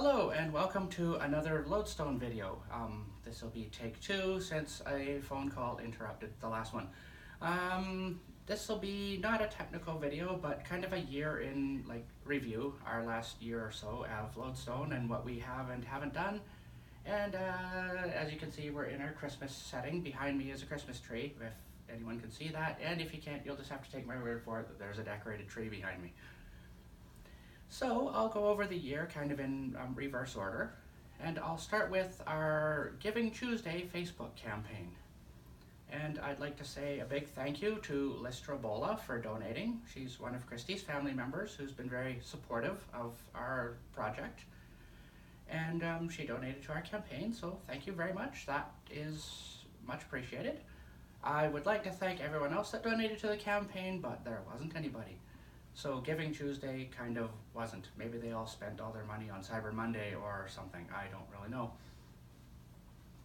Hello and welcome to another Loadstone video. This will be take two since a phone call interrupted the last one. This will be not a technical video, but kind of a year in review, our last year or so of Loadstone and what we have and haven't done. And as you can see, we're in our Christmas setting. Behind me is a Christmas tree, if anyone can see that. And if you can't, you'll just have to take my word for it that there's a decorated tree behind me. So I'll go over the year kind of in reverse order, and I'll start with our Giving Tuesday Facebook campaign. And I'd like to say a big thank you to Listra Bola for donating. She's one of Kristy's family members who's been very supportive of our project. And she donated to our campaign, so thank you very much. That is much appreciated. I would like to thank everyone else that donated to the campaign, but there wasn't anybody. So Giving Tuesday kind of wasn't. Maybe they all spent all their money on Cyber Monday or something. I don't really know.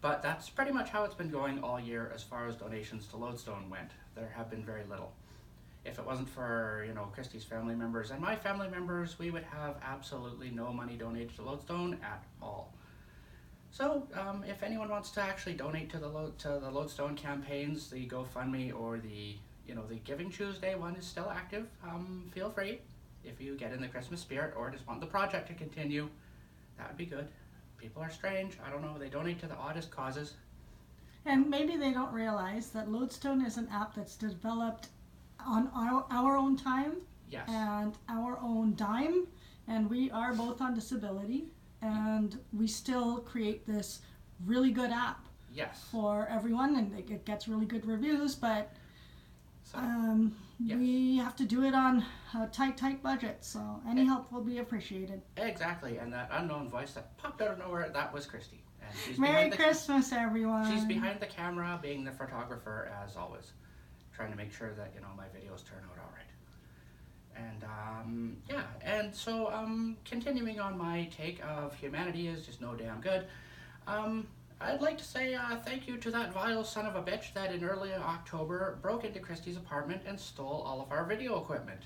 But that's pretty much how it's been going all year as far as donations to Loadstone went. There have been very little. If it wasn't for, Kristy's family members and my family members, we would have absolutely no money donated to Loadstone at all. So if anyone wants to actually donate to the Loadstone campaigns, the GoFundMe or the Giving Tuesday one is still active. Feel free if you get in the Christmas spirit or just want the project to continue. That would be good. People are strange. I don't know. They donate to the oddest causes. And maybe they don't realize that Loadstone is an app that's developed on our own time. Yes. And our own dime. And we are both on disability. And we still create this really good app. Yes. For everyone. And it gets really good reviews. But yes. We have to do it on a tight budget, so any help will be appreciated. Exactly, and that unknown voice that popped out of nowhere, that was Kristy. And she's Merry Christmas, everyone. She's behind the camera, being the photographer as always, trying to make sure that, my videos turn out all right. And so continuing on my take of humanity is just no damn good. I'd like to say thank you to that vile son of a bitch that in early October broke into Kristy's apartment and stole all of our video equipment.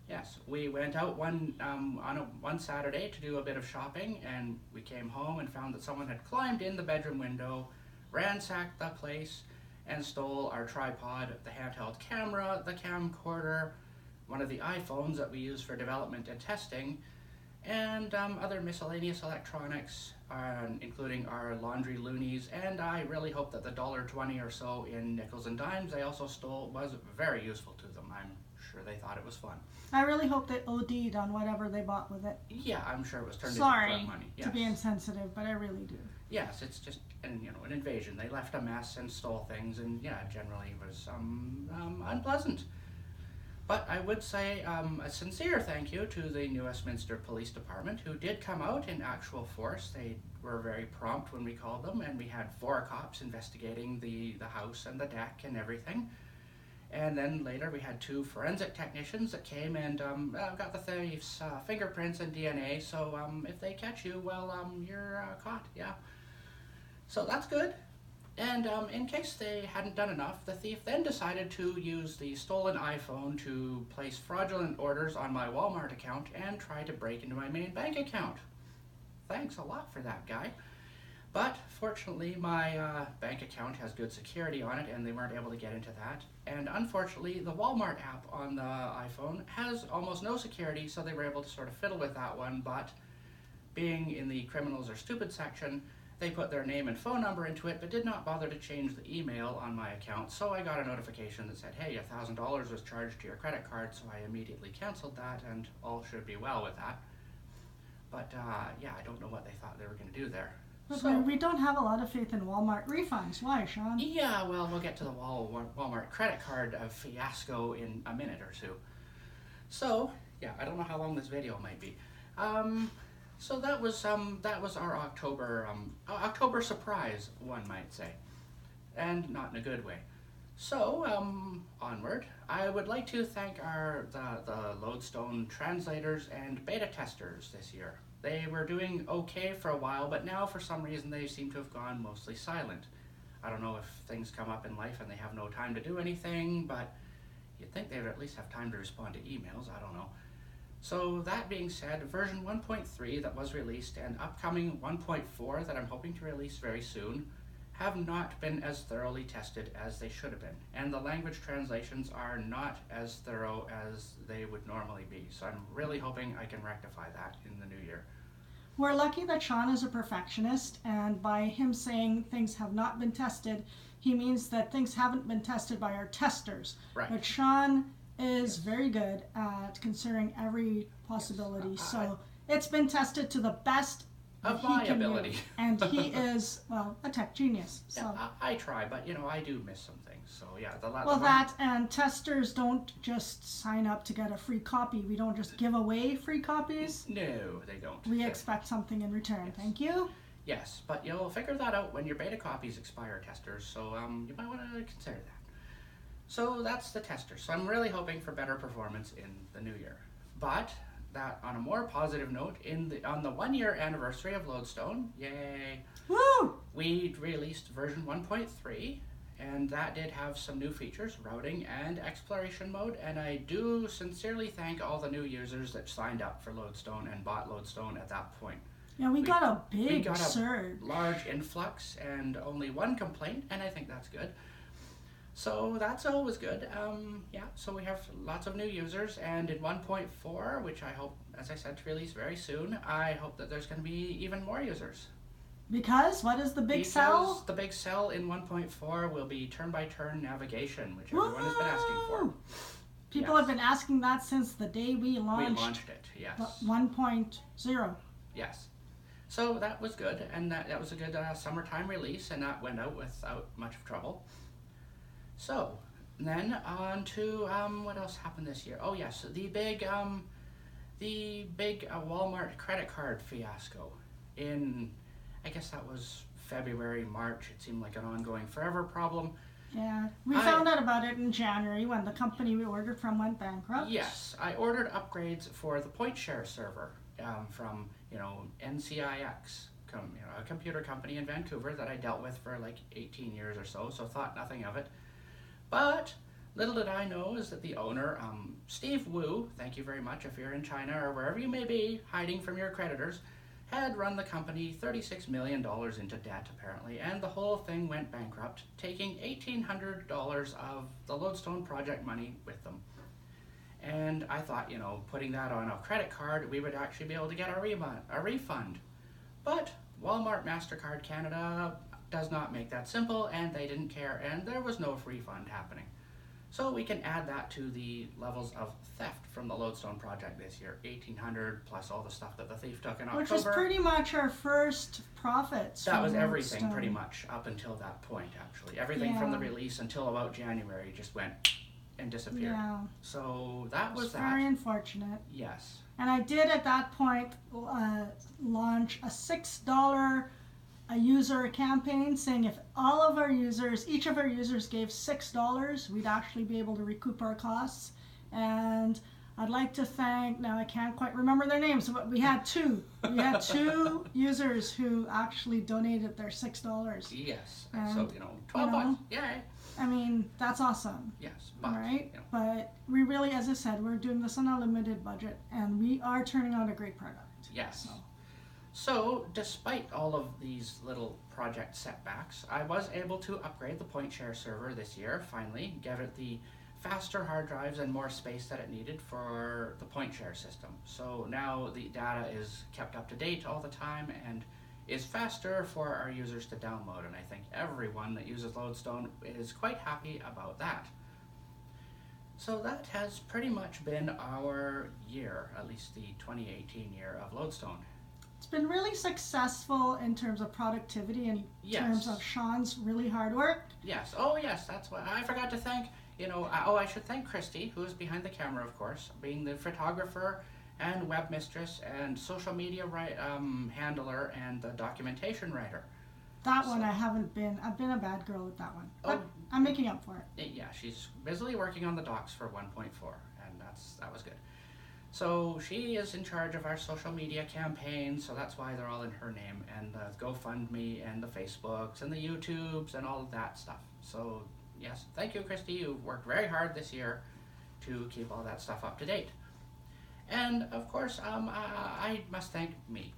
Yes, we went out one Saturday to do a bit of shopping, and we came home and found that someone had climbed in the bedroom window, ransacked the place, and stole our tripod, the handheld camera, the camcorder, one of the iPhones that we use for development and testing, and other miscellaneous electronics, including our laundry loonies, and I really hope that the $1.20 or so in nickels and dimes they also stole was very useful to them. I'm sure they thought it was fun. I really hope they OD'd on whatever they bought with it. Yeah, I'm sure it was turned into drug money. Yes. To be insensitive, but I really do. Yes, it's just an invasion. They left a mess and stole things, and generally it was unpleasant. But I would say a sincere thank you to the New Westminster Police Department, who did come out in actual force. They were very prompt when we called them, and we had 4 cops investigating the house and the deck and everything. And then later we had 2 forensic technicians that came and got the thief's fingerprints and DNA, so if they catch you, well, you're caught, yeah. So that's good. And in case they hadn't done enough, the thief then decided to use the stolen iPhone to place fraudulent orders on my Walmart account and try to break into my main bank account. Thanks a lot for that, guy. But fortunately, my bank account has good security on it, and they weren't able to get into that. And unfortunately, the Walmart app on the iPhone has almost no security, so they were able to sort of fiddle with that one, but being in the criminals are stupid section, they put their name and phone number into it, but did not bother to change the email on my account. So I got a notification that said, hey, $1,000 was charged to your credit card, so I immediately canceled that, and all should be well with that. But I don't know what they thought they were going to do there. So, we don't have a lot of faith in Walmart refunds. Why, Shawn? Yeah, well, we'll get to the Walmart credit card fiasco in a minute or two. So, I don't know how long this video might be. So that was our October surprise, one might say, and not in a good way. So onward, I would like to thank the Loadstone translators and beta testers this year. They were doing okay for a while, but now for some reason they seem to have gone mostly silent. I don't know if things come up in life and they have no time to do anything, but you'd think they would at least have time to respond to emails. I don't know. So that being said, version 1.3 that was released and upcoming 1.4 that I'm hoping to release very soon have not been as thoroughly tested as they should have been. And the language translations are not as thorough as they would normally be. So I'm really hoping I can rectify that in the new year. We're lucky that Shawn is a perfectionist, and by him saying things have not been tested, he means that things haven't been tested by our testers. Right. But Shawn is very good at considering every possibility. Yes. So it's been tested to the best Of he my can do. ability. And he is, well, a tech genius. So. Yeah, I try, but I do miss some things. So yeah, Well, that and testers don't just sign up to get a free copy. We don't just give away free copies. No, they don't. We expect something in return. Yes. Thank you. Yes, but you'll figure that out when your beta copies expire, testers. So you might want to consider that. So that's the tester. So I'm really hoping for better performance in the new year. But that on a more positive note, on the 1 year anniversary of Loadstone, yay! Woo! We released version 1.3, and that did have some new features, routing and exploration mode, and I do sincerely thank all the new users that signed up for Loadstone and bought Loadstone at that point. Yeah, we got a big got a surge. Large influx and only one complaint, and I think that's good. So that's always good. Yeah, so we have lots of new users, and in 1.4, which I hope, as I said, to release very soon, I hope that there's going to be even more users. Because what is the big sell? The big sell in 1.4 will be turn-by-turn navigation, which everyone has been asking for. People have been asking that since the day we launched. We launched it, yes. 1.0. Yes. So that was good, and that was a good summertime release, and that went out without much trouble. So then on to what else happened this year? Oh yes, the big Walmart credit card fiasco in, I guess that was February, March. It seemed like an ongoing forever problem. Yeah, we found out about it in January when the company we ordered from went bankrupt. Yes, I ordered upgrades for the point share server from NCIX, a computer company in Vancouver that I dealt with for like 18 years or so thought nothing of it. But little did I know is that the owner, Steve Wu, thank you very much if you're in China or wherever you may be hiding from your creditors, had run the company $36 million into debt apparently, and the whole thing went bankrupt, taking $1,800 of the Loadstone project money with them. And I thought, putting that on a credit card, we would actually be able to get a refund. But Walmart MasterCard Canada does not make that simple, and they didn't care, and there was no refund happening. So we can add that to the levels of theft from the Loadstone project this year, $1,800 plus all the stuff that the thief took in October. Which was pretty much our first profits. That was everything pretty much up until that point, actually. Everything from the release until about January just went and disappeared. Yeah. So that was that. Very unfortunate. Yes. And I did at that point launch a $6 a user campaign saying if each of our users gave $6, we'd actually be able to recoup our costs. And I'd like to thank, now I can't quite remember their names, but we had two. We had two users who actually donated their $6. Yes. And, so, 12 bucks. Yay. I mean, that's awesome. Yes. But, right? But we really, as I said, we're doing this on a limited budget, and we are turning out a great product. Yes. So, despite all of these little project setbacks, I was able to upgrade the point share server this year, finally, give it the faster hard drives and more space that it needed for the point share system. So now the data is kept up to date all the time and is faster for our users to download, and I think everyone that uses Loadstone is quite happy about that. So that has pretty much been our year, at least the 2018 year of Loadstone. It's been really successful in terms of productivity and terms of Shawn's really hard work. Yes. Oh, yes. That's what I forgot to thank. I should thank Kristy, who is behind the camera, of course, being the photographer and webmistress and social media handler and the documentation writer. That one I haven't been. I've been a bad girl with that one. But I'm making up for it. Yeah, she's busily working on the docs for 1.4, and that was good. So she is in charge of our social media campaigns, so that's why they're all in her name, and the GoFundMe and the Facebooks and the YouTubes and all of that stuff. So yes, thank you, Kristy. You've worked very hard this year to keep all that stuff up to date. And of course, I must thank me.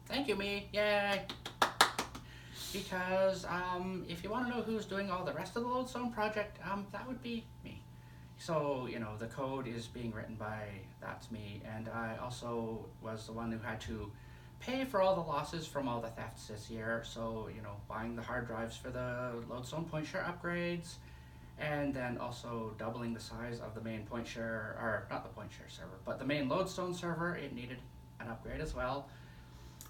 Thank you, me. Yay! Because if you want to know who's doing all the rest of the Loadstone project, that would be me. So, you know, the code is being written by, that's me, and I also was the one who had to pay for all the losses from all the thefts this year. So, you know, buying the hard drives for the Loadstone point share upgrades, and then also doubling the size of the main point share, or not the point share server, but the main Loadstone server. It needed an upgrade as well.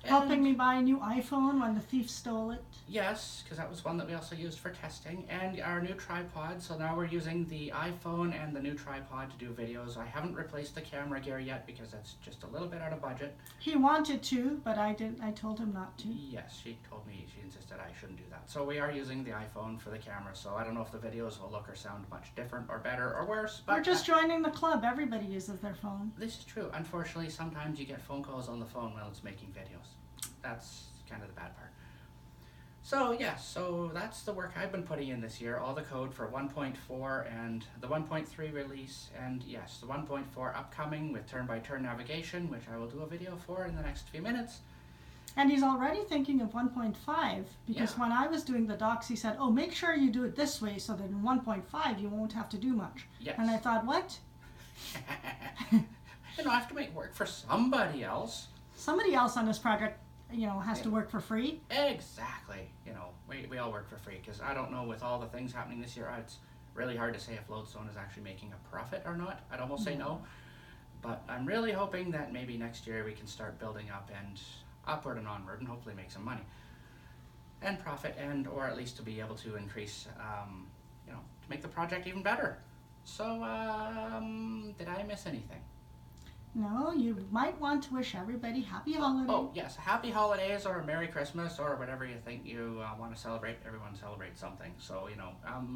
Helping me buy a new iPhone when the thief stole it. Yes, because that was one that we also used for testing. And our new tripod, so now we're using the iPhone and the new tripod to do videos. I haven't replaced the camera gear yet because that's just a little bit out of budget. He wanted to, but I didn't. I told him not to. Yes, she told me, she insisted I shouldn't do that. So we are using the iPhone for the camera, so I don't know if the videos will look or sound much different or better or worse. But we're just joining the club. Everybody uses their phone. This is true. Unfortunately, sometimes you get phone calls on the phone while it's making videos. That's kind of the bad part. So yeah, so that's the work I've been putting in this year, all the code for 1.4 and the 1.3 release, and yes, the 1.4 upcoming with turn-by-turn navigation, which I will do a video for in the next few minutes. And he's already thinking of 1.5, because when I was doing the docs, he said, oh, make sure you do it this way so that in 1.5 you won't have to do much. Yes. And I thought, what? You know, I have to make work for somebody else. Somebody else on this project, you know, has to work for free. Exactly. You know, we all work for free, because I don't know, with all the things happening this year, it's really hard to say if Loadstone is actually making a profit or not. I'd almost say no. But I'm really hoping that maybe next year we can start building up and upward and onward and hopefully make some money and profit, and or at least to be able to increase, you know, to make the project even better. So, did I miss anything? No, you might want to wish everybody happy holidays. Oh, yes. Happy holidays or Merry Christmas or whatever you think you want to celebrate. Everyone celebrates something. So, you know,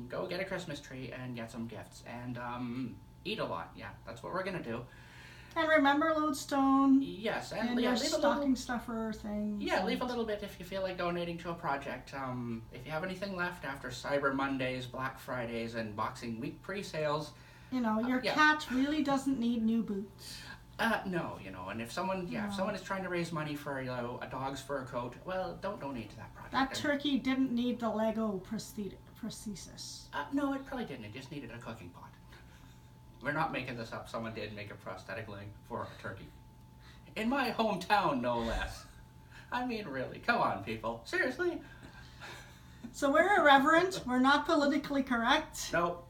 go get a Christmas tree and get some gifts and eat a lot. Yeah, that's what we're going to do. And remember Loadstone. Yes. And your stocking stuffer thing. Yeah, leave a little bit if you feel like donating to a project. If you have anything left after Cyber Mondays, Black Fridays, and Boxing Week pre-sales. You know, your cat really doesn't need new boots. No, you know, and if someone, if someone is trying to raise money for, you know, a dog's fur coat, well, don't donate to that project. That turkey didn't need the Lego prosthesis. No, it probably didn't. It just needed a cooking pot. We're not making this up. Someone did make a prosthetic leg for a turkey. In my hometown, no less. I mean, really, come on, people. Seriously? So we're irreverent. We're not politically correct. Nope.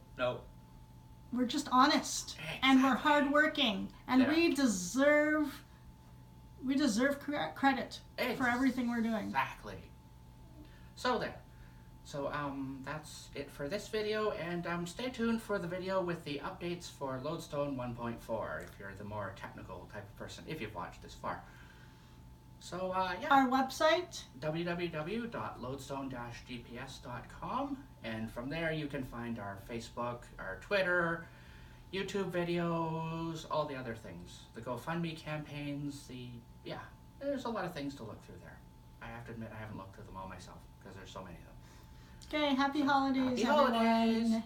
We're just honest, exactly. And we're hardworking, and we deserve credit for everything we're doing. Exactly. So there. So that's it for this video, and stay tuned for the video with the updates for Loadstone 1.4 if you're the more technical type of person, if you've watched this far. So yeah. Our website, www.loadstone-gps.com, and from there you can find our Facebook, our Twitter, YouTube videos, all the other things. The GoFundMe campaigns, there's a lot of things to look through there. I have to admit I haven't looked through them all myself because there's so many of them. Okay, happy holidays, Happy everyone. holidays!